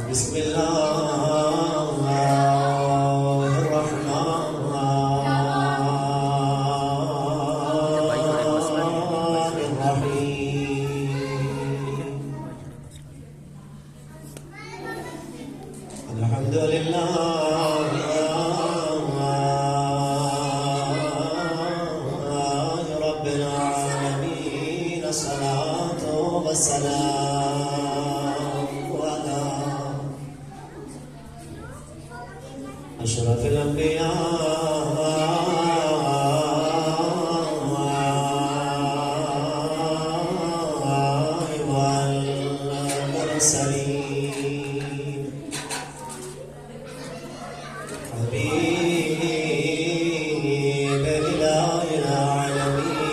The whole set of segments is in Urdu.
بسم الله الرحمن الرحيم. الحمد لله رب العالمين، الصلاة والسلام على أشرف الأنبياء والمرسلين، حبيب إله العالمين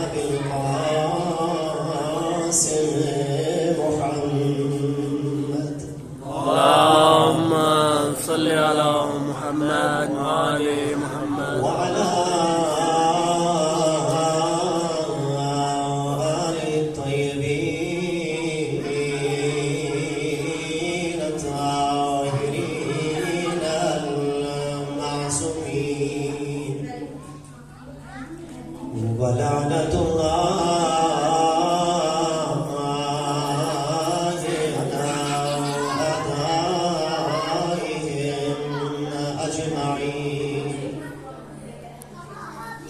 أبي القاسم محمد. اللهم صل على محمد وآل محمد وعلى آل الطيبين الطاهرين المعصومين، ولعنة الله على أعدائهم أجمعين.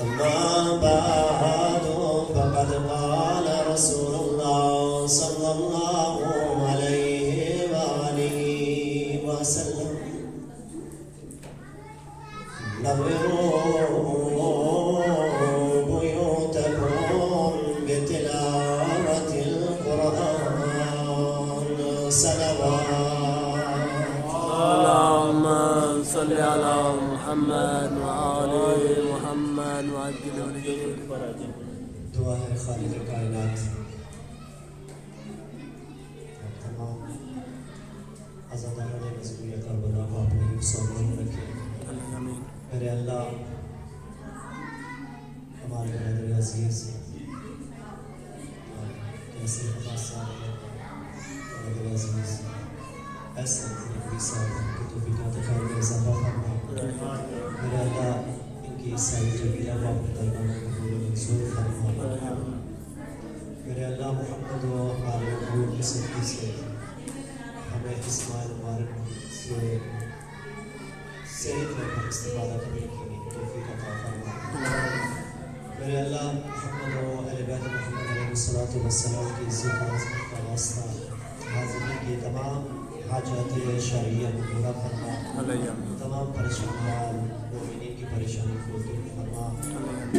أما بعد، فقد قال رسول الله صلى الله عليه وآله وسلم: نوروا بيوتكم بتلاوة القرآن صلوات. اللهم صل على محمد وآل محمد وعجل ولي دعا ہے خالق کائنات تمام عزاداران مذہبی کربلا کو اپنے حفظ و امان رکھے. میرے اللہ، ہمارے برادر عزیز ایسے خدا صاحب برادر عزیز ایسے نبی صاحب کی توفیقات خیر میں اضافہ فرما. میرے اللہ، ان کی ساری جبیرہ کو اپنے دربار میں قبول و منظور فرما. میرے اللہ، محمد و آل محمود کی صدقے سے ہمیں اس ماہ مبارک سے صحیح طور پر استفادہ کرنے کی توفیق عطا فرما. میرے اللہ، محمد و اہل بیت محمد علیہ الصلوۃ والسلام کی عزت و عظمت کا واسطہ حاضرین کی تمام حاجات شرعیہ کو پورا فرما. تمام پریشانیاں مومنین کی پریشانی کو دور فرما.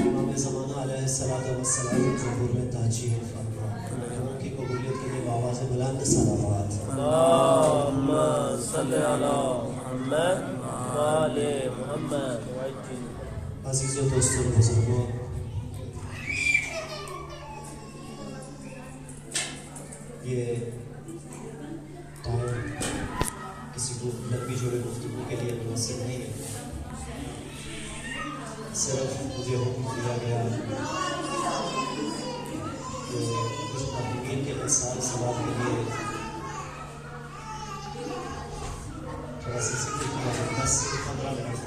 امام زمانہ علیہ الصلوۃ والسلام کی ظہور میں تاجیل فرما. ان کی قبولیت کے لیے آواز بلند صلوات. اللهم صل على محمد وآل محمد وعجل. عزیزوں، دوستوں، بزرگوں، یہ ٹائم کسی کو لمبی جوڑے گفتگو کے لیے مناسب نہیں ہے. صرف مجھے حکم دیا گیا کہ کچھ محبوبین کے مثال ثواب کے لیے تھوڑا سا ذکر کیا جائے. 10 سے 15 منٹ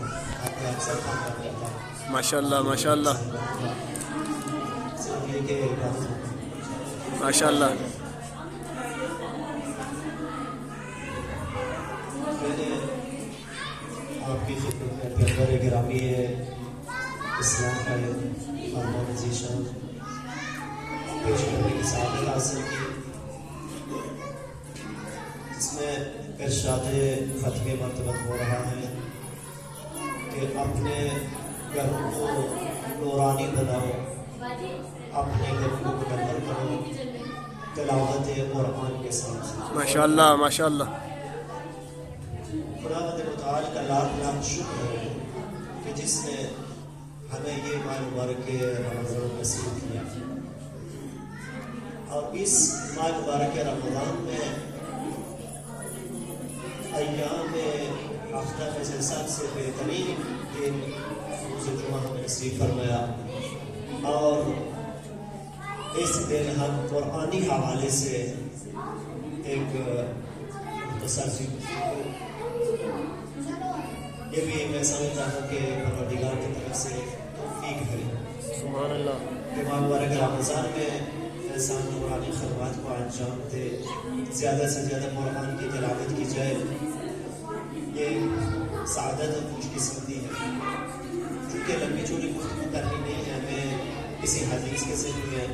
آپ کا اکثر کام کر لیتا ہے. ماشاءاللہ ماشاءاللہ صرف یہ کہ ماشاءاللہ. میں نے آپ کی خدمت میں پیغمبر گرامی ہے اسلام کا فرمان عزیز شان پیش کرنے کی سعادت حاصل کی، جس میں ارشاد ختم مرتبہ ہو رہا ہے کہ اپنے گھروں کو نورانی بناؤ، اپنے گھروں کو مکمل کرو تلاوت قرآن کے ساتھ. ماشاءاللہ ماشاءاللہ. خدا متعال کا لاکھ لاکھ شکر ہے کہ جس نے ہمیں یہ ماہ مبارک رمضان نصیب کیا. اور اس ماہ مبارک رمضان میں ایام ہفتہ میں سے سب سے بہترین دن روز جمعہ ہمیں نصیب فرمایا. اور اس دن ہم قرآنی حوالے سے ایک مختصر سی یہ بھی میں سمجھتا ہوں کہ پروردگار کی طرف سے توفیق ہے سبحان اللہ کہ مبارک رمضان میں انسان قرآنی خدمات کو انجام دے، زیادہ سے زیادہ قرآن کی تلاوت کی جائے، یہ سعادت اور خوش قسمتی ہے۔ چونکہ لمبی چوڑی گفتگو کرنی نہیں ہے، میں کسی حدیث کے ذریعے میں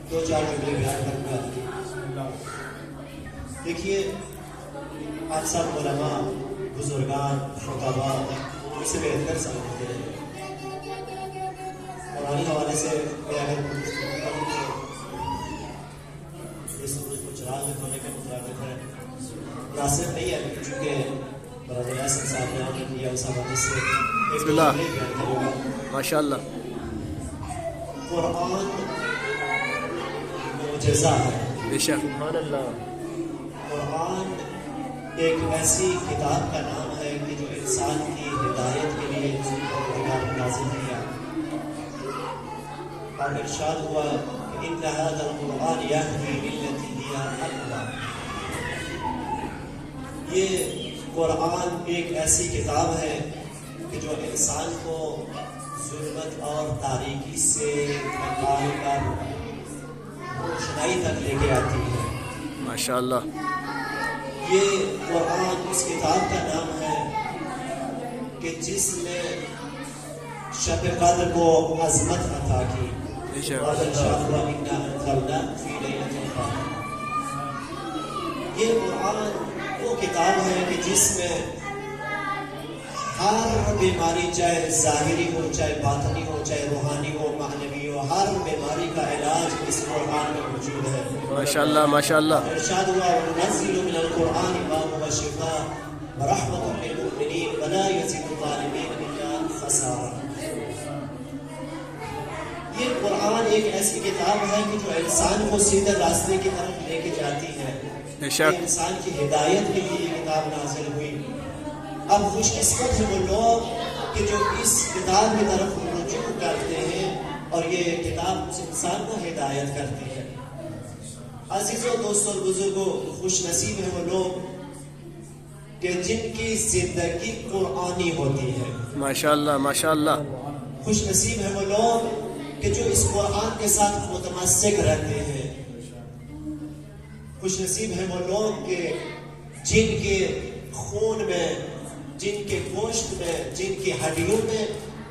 2-4 جملے بیان کروں گا۔ دیکھیے آپ سب علماء، بزرگان، خطباء اسے بہتر سمجھتے ہیں۔ قرآنی حوالے سے میں اگر کروں کہ اس سورج کو چراغ ہونے کے مطابق ہے، مناسب نہیں ہے، لیکن چونکہ برادر احسن صاحب نے عمل کیا اس حوالے سے ایک جملے بیان کروں گا۔ ماشاء اللہ قرآن معجزہ ہے، بے شک سبحان اللہ قرآن ایک ایسی کتاب کا نام ہے کہ جو انسان کی ہدایت کے لیے پروردگار نے نازل کیا، اور ارشاد ہوا کہ ان هذا القرآن یہدی للتی ہی اقوم۔ یہ قرآن ایک ایسی کتاب ہے کہ جو انسان کو ظلمت اور تاریکی سے نکال کر روشنائی تک لے کے آتی ہے۔ ماشاء اللہ یہ قرآن اس کتاب کا نام ہے کہ جس نے شب قدر کو عظمت عطا کی، بے شک اور ارشاد ہوا انا انزلنا فی لیلۃ القدر۔ یہ قرآن وہ کتاب ہے کہ جس میں ہر بیماری، چاہے ظاہری ہو، چاہے باطنی ہو، چاہے روحانی ہو، معنوی ہو، ہر بیماری کا علاج اس قرآن میں موجود ہے۔ ماشاء اللہ ماشاء اللہ ارشاد ہوا وَنُنَزِّلُ مِنَ الْقُرْآنِ مَا هُوَ شِفَاءٌ وَرَحْمَةٌ لِّلْمُؤْمِنِينَ وَلَا يَزِيدُ الظَّالِمِينَ إِلَّا خَسَارًا۔ یہ قرآن ایک ایسی کتاب ہے کہ جو انسان کو سیدھے راستے کی طرف لے کے جاتی ہے، بے شک انسان کی ہدایت کے لیے یہ کتاب نازل ہوئی۔ اب خوش قسمت ہیں وہ لوگ کہ جو اس کتاب کی طرف رجوع کرتے ہیں اور یہ کتاب اس انسان کو ہدایت کرتی ہے۔ عزیزوں، دوستوں اور بزرگوں، خوش نصیب ہیں وہ لوگ کہ جن کی زندگی قرآنی ہوتی ہے۔ ماشاء اللہ ماشاء اللہ خوش نصیب ہیں وہ لوگ کہ جو اس قرآن کے ساتھ متمسک رہتے ہیں۔ خوش نصیب ہیں وہ لوگ کہ جن کے خون میں، جن کے گوشت میں، جن کی ہڈیوں میں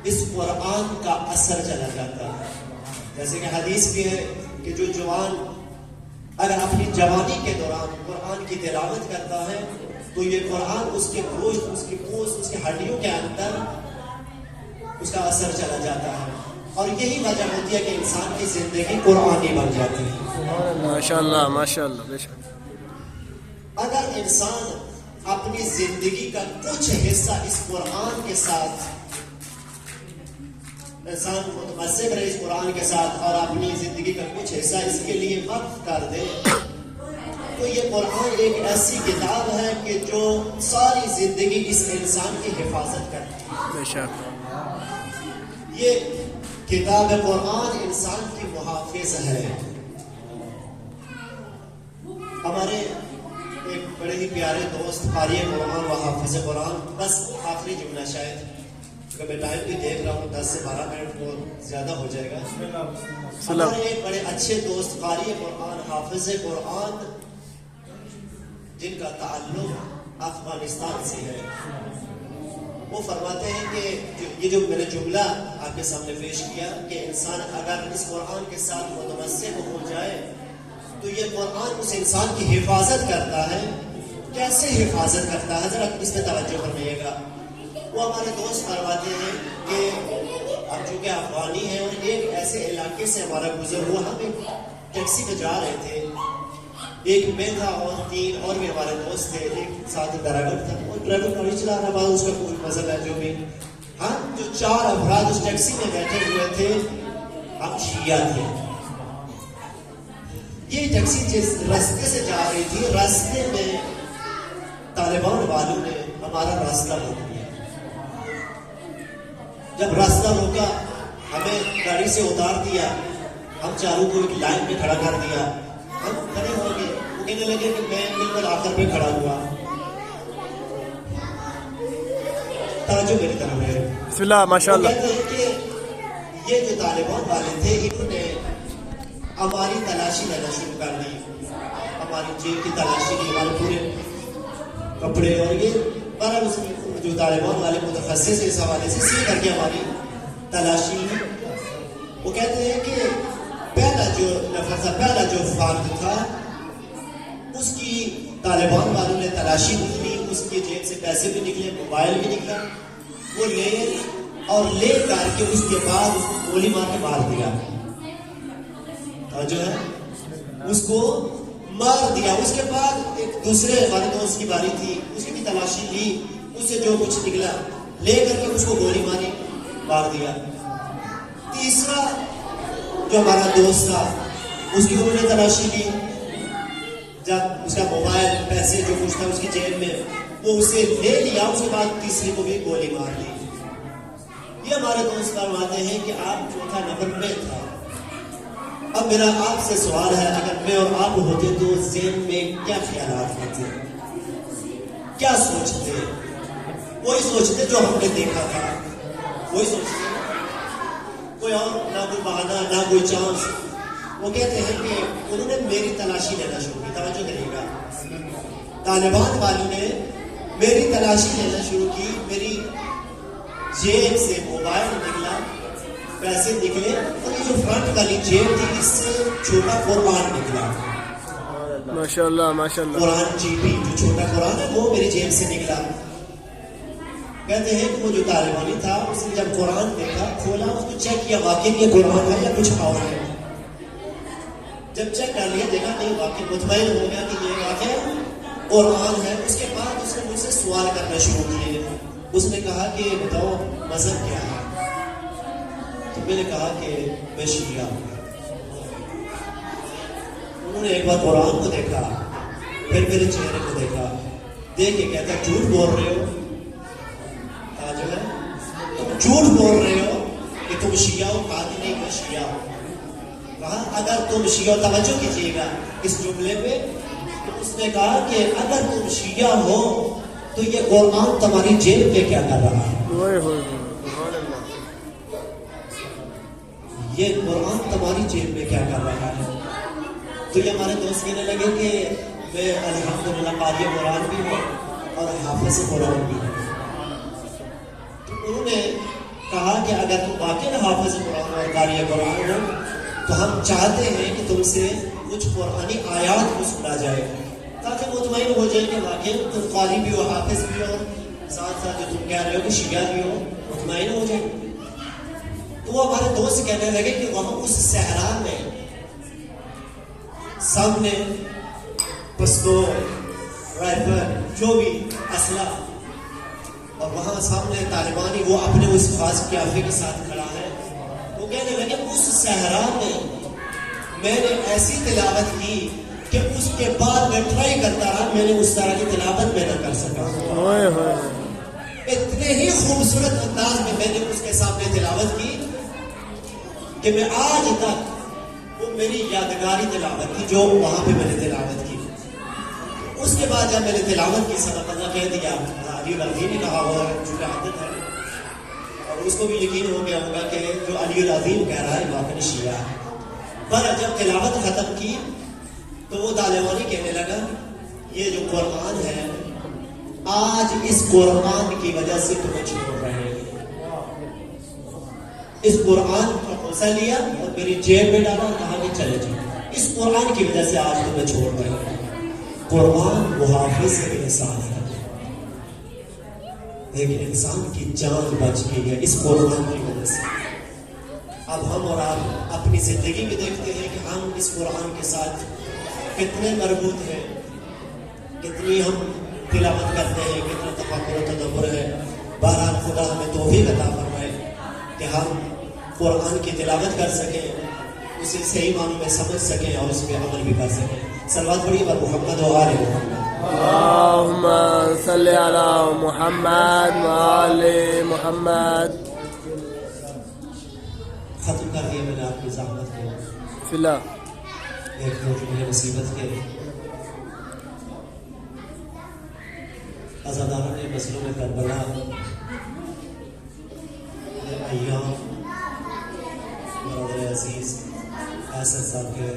اس قرآن کا اثر چلا جاتا ہے۔ جیسے کہ حدیث بھی ہے کہ جو جوان اگر اپنی جوانی کے دوران قرآن کی تلاوت کرتا ہے تو یہ قرآن اس کے گوشت، اس کی پوست، اس کی ہڈیوں کے اندر اس کا اثر چلا جاتا ہے، اور یہی وجہ ہوتی ہے کہ انسان کی زندگی قرآنی بن جاتی ہے۔ ماشاء اللہ ماشاء اللہ بے شک اگر انسان اپنی زندگی کا کچھ حصہ اس قرآن کے ساتھ، انسان متمسک رہے اس قرآن کے ساتھ اور اپنی زندگی کا کچھ حصہ اس کے لیے وقف کر دے، تو یہ قرآن ایک ایسی کتاب ہے کہ جو ساری زندگی اس انسان کی حفاظت کرتی ہے۔ بے شک یہ کتاب قرآن انسان کی محافظ ہے۔ ہمارے ایک بڑے ہی پیارے دوست قاری قرآن و حافظ قرآن، بس آخری جملہ شاید، کیونکہ میں ٹائم بھی دیکھ رہا ہوں 10 سے 12 منٹ بہت زیادہ ہو جائے گا۔ ہمارے ایک بڑے اچھے دوست قاری قرآن، حافظ قرآن، جن کا تعلق افغانستان سے ہے، وہ فرماتے ہیں کہ یہ جو میں نے جملہ آپ کے سامنے پیش کیا کہ انسان اگر اس قرآن کے ساتھ متمسک ہو جائے تو یہ قرآن اس انسان کی حفاظت کرتا ہے۔ کیسے حفاظت کرتا ہے؟ ذرا اس میں توجہ فرمائیے گا۔ وہ ہمارے دوست فرماتے ہیں کہ اب چونکہ افغانی ہیں اور ایک ایسے علاقے سے ہمارا گزر ہوا، ہم ایک ٹیکسی پہ جا رہے تھے، ایک میں تھا اور 3 اور بھی ہمارے دوست تھے، ایک ساتھ ڈرائیور تھا، اور ڈرائیور گاڑی چلا رہا بعد اس کا کوئی مزل ہے جو بھی، ہم جو 4 افراد اس ٹیکسی میں بیٹھے ہوئے تھے ہم شیعہ تھے۔ یہ ٹیکسی جس راستے سے جا رہی تھی، راستے میں طالبان والوں نے ہمارا راستہ روک دیا۔ جب راستہ روکا، ہمیں گاڑی سے اتار دیا، ہم چاروں کو ایک لائن میں کھڑا کر دیا, ہم کھڑے ہو گئے, وہ کہنے لگے کہ میں بالکل آخر پہ کھڑا ہوا. توجہ میری طرف ہے. بسم اللہ ماشاء وہ اللہ. کہتے ہیں کہ یہ جو طالبان والے تھے انہوں نے ہماری تلاشی لینا شروع کر دی, ہماری جیب کی تلاشی لی, ہمارے پورے کپڑے, اور یہ بہرحال اس جو طالبان والے متخصص اس حوالے سے سی کر کے ہماری تلاشی لی. وہ کہتے ہیں کہ پہلا جو لفظ, پہلا جو فرد تھا اس کی طالبان والوں نے تلاشی لی, اس کی جیب سے پیسے بھی نکلے, موبائل بھی نکلا, وہ لے کر کے اس کے بعد اس کو گولی مار کے مار دیا. اور جو ہے اس کو مار دیا. اس کے بعد ایک دوسرے ہمارے دوست کی باری تھی, اس کی بھی تلاشی لی, اس سے جو کچھ نکلا لے کر کے اس کو گولی ماری, مار دیا. تیسرا جو ہمارا دوست تھا اس کی انہوں نے تلاشی لی, جب اس کا موبائل, پیسے جو کچھ تھا اس کی جیب میں, وہ اسے لے لیا. اس کے بعد تیسرے کو بھی گولی مار دی. یہ ہمارے دوست فرماتے ہیں کہ آپ چوتھا نمبر میں تھا. اب میرا آپ سے سوال ہے, اگر میں اور آپ ہوتے تو ذہن میں کیا خیالات ہوتے, کیا سوچتے؟ وہی سوچتے جو ہم نے دیکھا تھا, وہی سوچتے, کوئی اور نہ کوئی بہانہ نہ کوئی چانس. وہ کہتے ہیں کہ انہوں نے میری تلاشی لینا شروع کی. توجہ کرے گا, طالبان والوں نے میری تلاشی لینا شروع کی. میری جیب سے موبائل نکلا, پیسے نکلے, اور یہ جو فرنٹ والی جیب تھی اس سے چھوٹا قرآن نکلا. ماشاء اللہ ماشاء اللہ. قرآن جی بھی جو چھوٹا قرآن ہے وہ میری جیب سے نکلا. کہتے ہیں کہ وہ جو طالبانی تھا اس نے جب قرآن دیکھا, کھولا, اس کو چیک کیا واقعی یہ قرآن ہے یا کچھ اور ہے. جب چیک کر لیا دیکھا نہیں, واقعی مطمئن ہو گیا کہ یہ واقعی قرآن ہے. اس کے بعد اس نے مجھ سے سوال کرنا شروع کیے. اس نے کہا کہ بتاؤ مذہب کیا ہے؟ تو میں نے کہا کہ میں شیعہ ہوں. انہوں نے ایک بار قرآن کو دیکھا, پھر میرے چہرے کو دیکھا, دیکھ کے کہتا جھوٹ بول رہے ہو. جو ہے تم جھوٹ بول رہے ہو کہ تم شیعہ ہو. کہا کہ نہیں میں شیعہ ہوں. کہا اگر تم شیعہ, توجہ کیجیے گا اس جملے پہ, تو اس نے کہا کہ اگر تم شیعہ ہو تو یہ قرآن تمہاری جیب میں کیا کر رہا ہے؟ یہ قرآن تمہاری جیب میں کیا کر رہا ہے؟ تو یہ ہمارے دوست کہنے لگے کہ میں الحمدللہ قاری قرآن بھی ہوں اور حافظ قرآن بھی ہوں. تو انہوں نے کہا کہ اگر تم واقعی حافظ قرآن اور قاری قرآن ہو تو ہم چاہتے ہیں کہ تم سے کچھ قرآنی آیات کو سنا جائے, تاکہ مطمئن ہو جائے کہ واقعی تم قاری بھی ہو, حافظ بھی ہو, ساتھ ساتھ جو تم کہہ رہے ہو کہ شیعہ بھی ہو, مطمئن ہو جائے. تو وہ ہمارے دوست کہنے لگے کہ وہاں اس صحرا میں سامنے پستول, رائفل, جو بھی اسلحہ, اور وہاں سامنے طالبانی وہ اپنے اس خاص قیافے کے ساتھ کھڑا ہے. وہ کہنے لگے اس صحرا میں نے ایسی تلاوت کی کہ اس کے بعد میں ٹرائی کرتا رہا, میں نے اس طرح کی تلاوت میں نہ کر سکا. اتنے ہی خوبصورت انداز میں نے اس کے سامنے تلاوت کی کہ میں آج تک وہ میری یادگاری تلاوت تھی جو وہاں پہ میں نے تلاوت کی. اس کے بعد جب میں نے تلاوت کی, صدق اللہ کہہ دیا, علی العظیم نے کہا ہوا جو عادت ہے, اور اس کو بھی یقین ہو گیا ہوگا کہ جو علی العظیم کہہ رہا ہے واقعی شیعہ ہے. پر جب تلاوت ختم کی تو وہ طالبانی کہنے لگا یہ جو قرآن ہے آج اس قرآن کی وجہ سے تمہیں چھوڑ رہے ہیں. اس قرآن کا حوصلہ لیا اور میری جیب میں ڈالا اور کہا کہ چلے جاؤ, اس قرآن کی وجہ سے آج تمہیں چھوڑ رہے ہیں. قرآن محافظ انسان ہے, ایک انسان کی جان بچ گئی ہے اس قرآن کی وجہ سے. اب ہم اور آپ اپنی زندگی میں دیکھتے ہیں کہ ہم اس قرآن کے ساتھ کتنے مربوط ہیں, کتنی ہم تلاوت کرتے ہیں, کتنا تفکر و تدبر ہے. بہرحال خدا ہمیں توفیق عطا فرمائے کہ ہم قرآن کی تلاوت کر سکیں, اسے صحیح معنوں میں سمجھ سکیں اور اس پہ عمل بھی کر سکیں. صلوات پڑھیے بر محمد و آل محمد. اللہم صلی علی محمد و آل محمد. ختم کر دیا میں نے آپ کی زحمت کو. فی اللہ ایک تو جملے مصیبت کے عزاداروں نے مسلوں میں کربلا ایام برادر عزیز احسن صاحب کے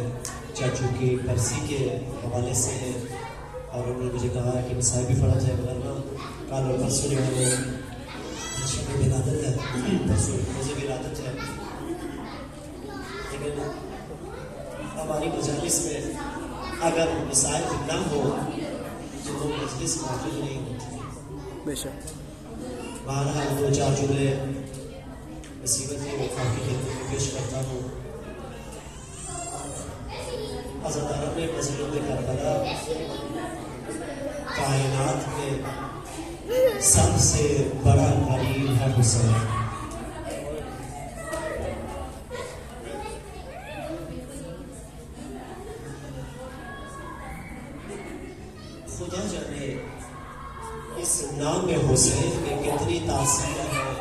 چاچو کی برسی کے حوالے سے ہے، اور انہوں نے مجھے کہا کہ مسائل بھی پڑھا جائے ورنہ کل اور پرسوں جو ہے وہ شب ولادت ہے، پرسوں روزے ولادت ہے، لیکن ہماری مجالس میں اگر مسائل نہ ہو تو وہ مجلس موجود نہیں ہوتی۔ بے شک بہرحال دو چار جملے مصیبت کی وفا کی خدمت میں پیش کرتا ہوں۔ عزاداروں نے مظلوم کربلا کائنات میں سب سے بڑا قریب ہے حسین۔ خدا جانے اس نام میں حسین کی کتنی تاثیر ہے،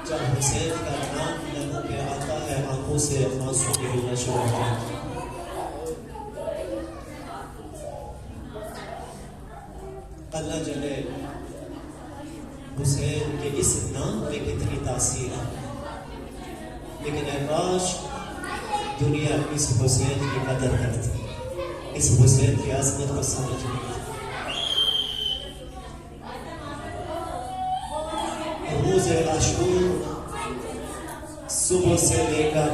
جب حسین کا نام لبوں پہ آتا ہے آنکھوں سے آنسو نکلنا شروع ہوتا ہے۔ اللہ جلے حسین کے اس نام میں کتنی تاثیر ہے، لیکن اے کاش دنیا اس حسین کی قدر کرتی، اس حسین کی عظمت کو سمجھتی۔ روز عاشور صبح سے لے کر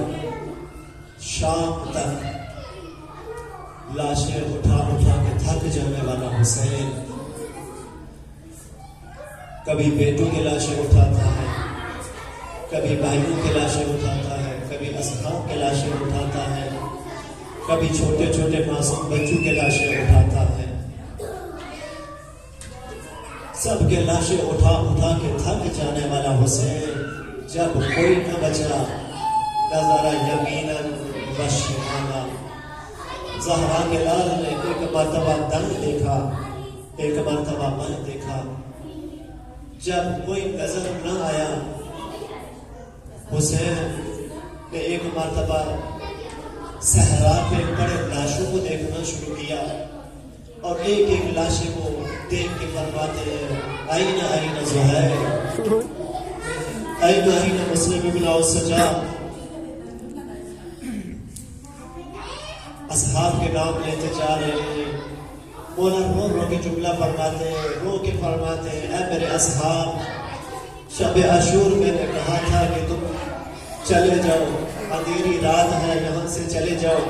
شام تک لاشیں اٹھا اٹھا کے تھک جانے والا حسین کبھی بیٹوں کی لاشیں اٹھاتا ہے، کبھی بھائیوں کی لاشیں اٹھاتا ہے، کبھی اصحاب کی لاشیں اٹھاتا ہے، کبھی چھوٹے چھوٹے معصوم بچوں کی لاشیں اٹھاتا ہے، سب کے لاشیں اٹھا اٹھا کے تھک جانے والا حسین جب کوئی نہ بچا نظر یمیناً و شمالا، زہرا کے لال نے ایک مرتبہ دن دیکھا، ایک مرتبہ من دیکھا، جب کوئی نظر نہ آیا حسین نے ایک مرتبہ صحرا پہ پڑے لاشوں کو دیکھنا شروع کیا، اور ایک ایک لاشیں کو دیکھ کے فرماتے ہیں آئین آئین زہیر، آئین آئین مسلم ابن السجاد۔ اصحاب کے نام لیتے جا رہے ہیں، مولا رو رو کے جملہ فرماتے ہیں، رو کے فرماتے ہیں اے میرے اصحاب، شب عاشور میں نے کہا تھا کہ تم چلے جاؤ، اندھیری رات ہے یہاں سے چلے جاؤ،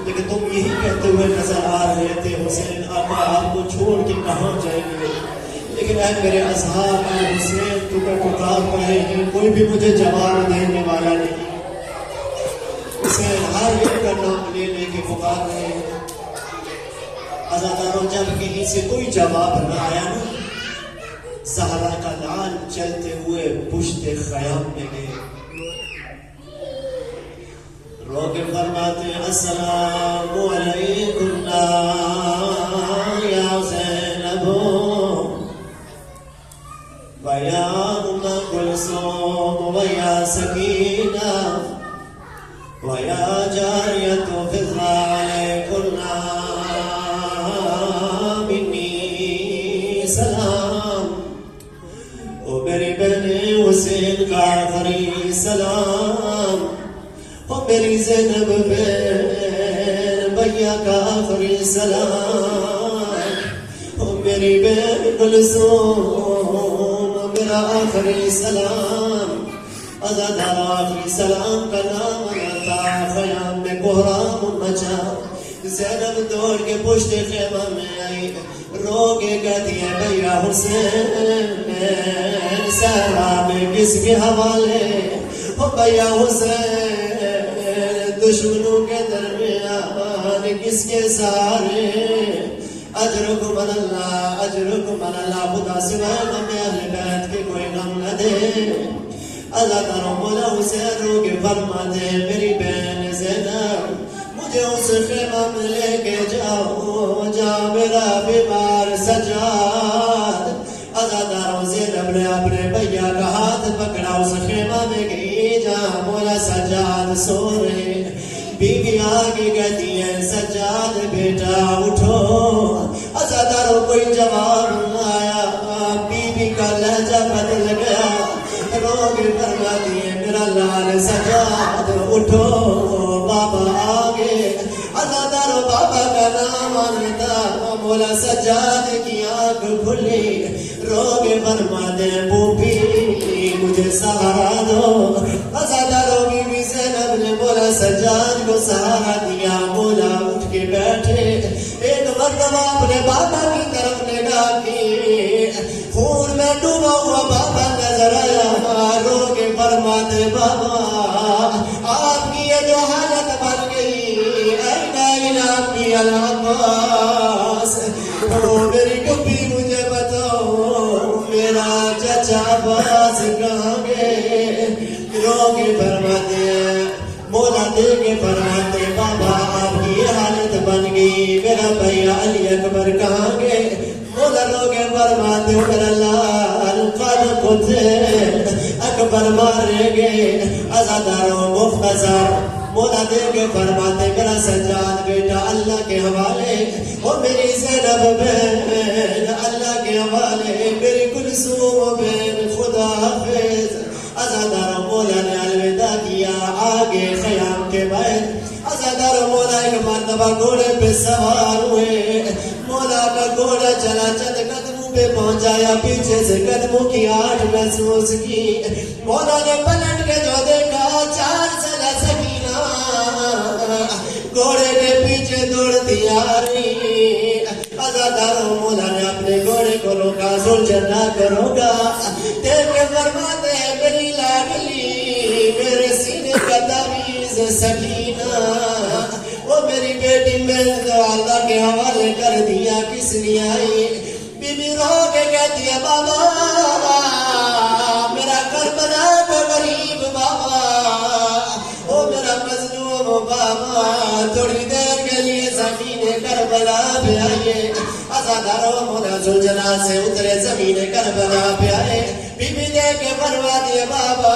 لیکن تم یہی کہتے ہوئے نظر آ رہے تھے حسین آقا آپ کو چھوڑ کے کہاں جائیں گے، لیکن اے میرے اصحاب اے حسین تمہیں پکار پڑے ہیں، کوئی بھی مجھے جواب دینے والا نہیں۔ حسین ہر ایک کا نام لے لے کے پکار رہے ہیں۔ عزاداروں جب کہیں سے کوئی جواب نہ آیا نا، زہرا کا لال چلتے ہوئے پشت خیام میں گئے، رو کے فرماتے ہیں السلام علیکم یا زینب و یا ام کلثوم و یا سکینہ و یا جاریۃ فضا علیکم منی سلام، او میری بہن حسین کا آخری سلام، او میری زینب بہن بھیا کا آخری سلام، او میری بہن کلثوم میرا آخری سلام۔ عزادار آخری سلام کا نام آتا، خیام میں کوہرام مچا، زینب دوڑ کے پشت خیمہ میں آئی، رو کے کہتی ہے بھیا حسین صحرا میں کس کے حوالے، او بھیا حسین دشمنوں کے درمیان کس کے سارے، اجرکم اللہ اجرکم اللہ، خدا سوائے غم اہل بیت کے کوئی غم نہ دے۔ اللہ تعالیٰ مولا حسین رو کے فرماتے ہیں میری بہن زینب مجھے اس خیمہ میں لے کے جاؤ جہاں میرا بیمار سجاد۔ عزاداروں زینب نے اپنے بھیا کا ہاتھ پکڑا، اس خیمہ میں گئی جہاں مولا سجاد سو رہے، بیوی آگے کہتی ہے سجاد بیٹا اٹھو، عزاداروں کوئی جواب نہ آیا، بیوی کا لہجہ بدل گیا، رو کے فرماتی ہے میرا لال سجاد اٹھو، بابا آگے، عزاداروں بابا کا نام آنتا، مولا سجاد کی آنکھ کھلی، رو کے فرماتے ہیں پوپی مجھے سہارا دو، عزاداروں بیوی زینب نے مولا سجاد کو سہارا دیا، مولا اٹھ کے بیٹھے، ایک مرتبہ اپنے بابا کی طرف نگاہ کی، خون میں ڈوبا ہوا بابا نظر آیا، رو کے فرماتے بابا آپ کی یہ جو حالت بن گئی، این آپ کی العباس، او میری کبھی مجھے بتاؤ میرا چچا عباس کہاں گئے، رو کے فرماتے مولا دے کے فرماتے بابا آپ کی یہ حالت بن گئی، میرا بھیا علی اکبر کہاں گئے، مولا رو کے فرماتے میرا لال قد قتل اکبر مارے گئے، عزاداروں مختصر مولا دے کے فرماتے میرا سجاد بیٹا اللہ کے حوالے، اور میری زینب بہن اللہ کے حوالے، میری کلثوم بہن خدا حافظ، عزادار مولا نے الوداع کیا، آگے خیام کے بعد عزادار مولا ایک مرتبہ گھوڑے پہ سوار ہوئے، مولا کا گھوڑا چلا چند قدموں پہ پہنچایا، پیچھے سے قدموں کی آٹھ محسوس کی، مولا نے پلٹ کے جو دیکھا 4 سالہ سکینہ گھوڑے کے پیچھے دوڑتی آ رہی، عزاداروں مولا نے اپنے گھوڑے کو روکا، سلجھنا کرو گا، دیکھ کے فرماتے ہیں میری لاڈلی میرے سینے کا تعویذ سکینہ، وہ میری بیٹی میں اللہ کے حوالے کر دیا، کس لیے آئی، بی بی رو کے کہتی ہے بابا میرا کربلا کا غریب بابا، او میرا مظلوم بابا، تھوڑی دیر کے لیے زمین کربلا پہ آئیے، عزاداروں مولا زلجنا سے اترے زمین کربلا پہ آئے، بی بی دے کے فرما دیے بابا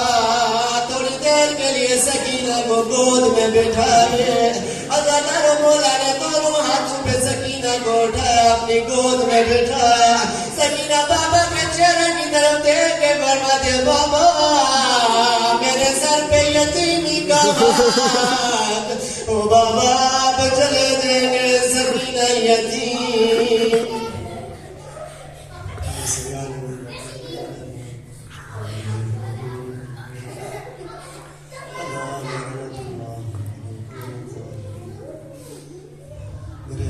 تھوڑی دیر کے لیے سکینہ کو گود میں بٹھائیے، عزاداروں مولا نے دونوں ہاتھوں پہ سکینہ کو اٹھایا، اپنی گود میں بٹھایا، سکینہ بابا کے چہرے کی طرف دیکھ کے فرما دیے بابا میرے سر پہ یتیمی کا ہاتھ، او بابا آپ چلے دیں گے سکینہ یتیم